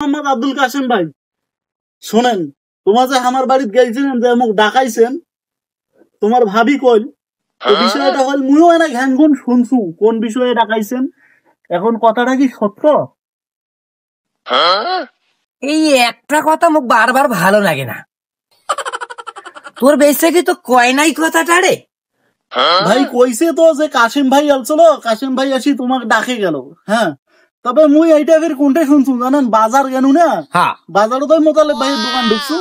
মোহাম্মদ আব্দুল কাসেম ভাই শোনেন, তোমার যে আমার বাড়িতে গেছিলেন যে মোক ডাকাইছেন, তোমার ভাবি কইল এই বিষয়টা হল মুইও না ঘ্যান গুন শুনছু কোন বিষয়ে ডাকাইছেন। এখন কথাটা কি সত্য? এই একটা কথা মোক বারবার ভালো লাগে না, তোর বেশে কি তো কয় নাই কথাটা রে? ভাই কইছে তো যে কাসেম ভাই আলছিল, কাসেম ভাই আসি তোমাকে ডাকে গেল। হ্যাঁ, তবে মুই এইটা ফের কোনটা শুনছু জানেন? বাজার গেল না, বাজারও তো মোতালেব ভাইয়ের দোকান ঢুকছু,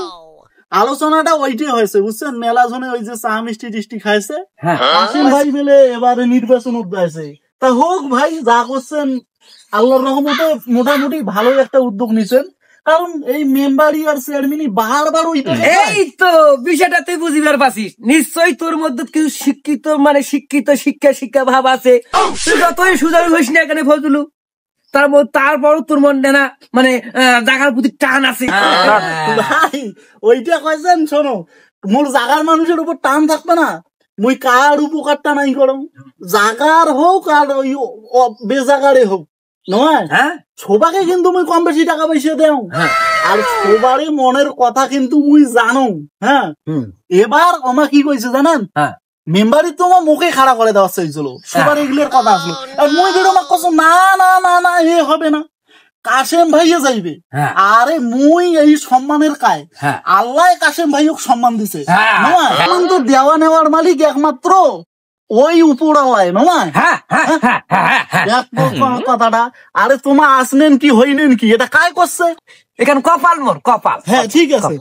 আলোচনাটা ওইটাই হয়েছে বুঝছেন। মেলা জনে ওই যে চা মিষ্টি টিষ্টি খাইছে, কাসেম ভাই মিলে এবারে নির্বাচন উদ্যাইছে। তা হোক ভাই, যা করছেন আল্লাহর রহমতে মোটামুটি ভালো একটা উদ্যোগ নিছেন, কারণ এই মেম্বারি আর চেয়ারম্যানই বারবার ওই এই তো বিষয়টা তুই বুঝিবার পারছিস। নিশ্চয়ই তোর মধ্যে কিছু শিক্ষিত মানে শিক্ষিত শিক্ষা ভাব আছে। তুই যতই সুযোগ হইস না এখানে ফজলু, তারপরও তোর মনে না মানে জাগার প্রতি টান আছে। ভাই ওইটা কয়েছেন, শোনো, মোর জাগার মানুষের উপর টান থাকবে না, মুই কার উপকারটা নাই করম, জাগার হোক আর ওই বেজাগারে হোক নয়, সবাকে কিন্তু মুই কম বেশি টাকা পয়সা দেও, আর সবারই মনের কথা কিন্তু মুই জানো। হ্যাঁ, এবার আমার কি কইছে জানেন? মেম্বারি তো আমার মুখে খাড়া করে দেওয়া চাইছিল, সবার এগুলোর কথা আসলো, আর মুই বেরো আমার কছ না না না না এ হবে না, কাসেম ভাইয়ে যাইবে। আরে মুই এই সম্মানের কায়, আল্লাহ কাসেম ভাইকে সম্মান দিছে, সম্মান তো দেওয়া নেওয়ার মালিক একমাত্র ওই উপরালায় নয় কথাটা। আরে তোমার আসনেন কি হইলেন কি এটা কায় করছে? এখানে কপাল মোর কপাল। হ্যাঁ ঠিক আছে,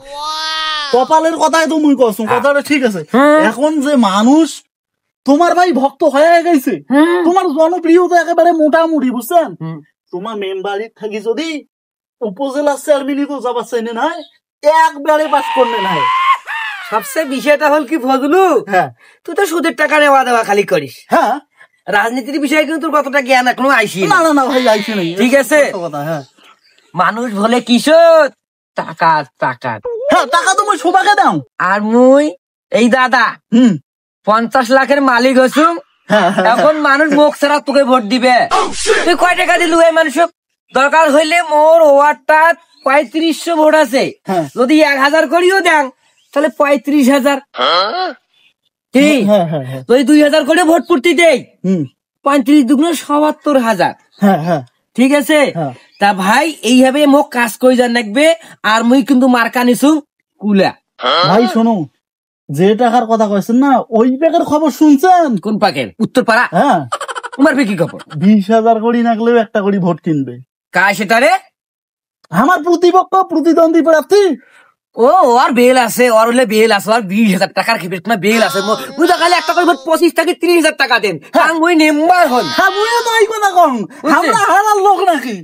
কপালের কথাই তো মুই করছো, কথাটা ঠিক আছে। এখন যে মানুষ তোমার ভাই ভক্ত হয়ে গেছে, তোমার জনপ্রিয়তা একেবারে মোটামুটি বুঝছেন, তোমার মেম্বারি থাকি যদি উপজেলা চেয়ারম্যানই তো যাবার চাইনে নাই, একবারে পাস করলে নাই। সবচেয়ে বিষয়টা হল কি ফজলু, তুই তো সুদের টাকা নেওয়া দেওয়া খালি করিস। হ্যাঁ, রাজনীতির বিষয়ে কিন্তু তোর কতটা জ্ঞান এখনো আইসি না। না না ভাই আইসি নাই, ঠিক আছে। মানুষ বলে কিশোর টাকা টাকা, হ্যাঁ টাকা তো মুই সবাকে দাও, আর মুই এই দাদা 50 লাখের মালিক হসুম, এখন মানুষ মুখ ছাড়া তোকে ভোট দিবে। তুই কয় টাকা দিলু এই মানুষ? দরকার হইলে মোর ওয়ার্ডটা 3500 ভোট আছে, যদি 1000 করিও দেন তাহলে 35,000, ঠিক? যদি 2000 করে ভোট পূর্তি দেই 35 দুগুণ 77,000, ঠিক আছে। তা ভাই এইভাবে মোক কাজ করে যান রাখবে, আর মুই কিন্তু মার্কা নিছু কুলা। ভাই শোনো, যে টাকার কথা কয়েছেন না, ওই প্যাকের খবর শুনছেন? কোন পাকের? উত্তরপাড়া। হ্যাঁ, তোমার কি খবর? 20,000 কোটি নাগলেও একটা করে ভোট কিনবে। কায় সেটা রে? আমার প্রতিপক্ষ, প্রতিদ্বন্দ্বী প্রার্থী। ও আর বেল আছে, ওর হলে বেল আছে, আর 20,000 টাকার বেল আছে। বুঝা খালি একটা করে 25 থেকে 30,000 টাকা দেন, ওই মেম্বার হন। হ্যাঁ, বুঝে তো এই কথা কম, আমরা হারার লোক নাকি?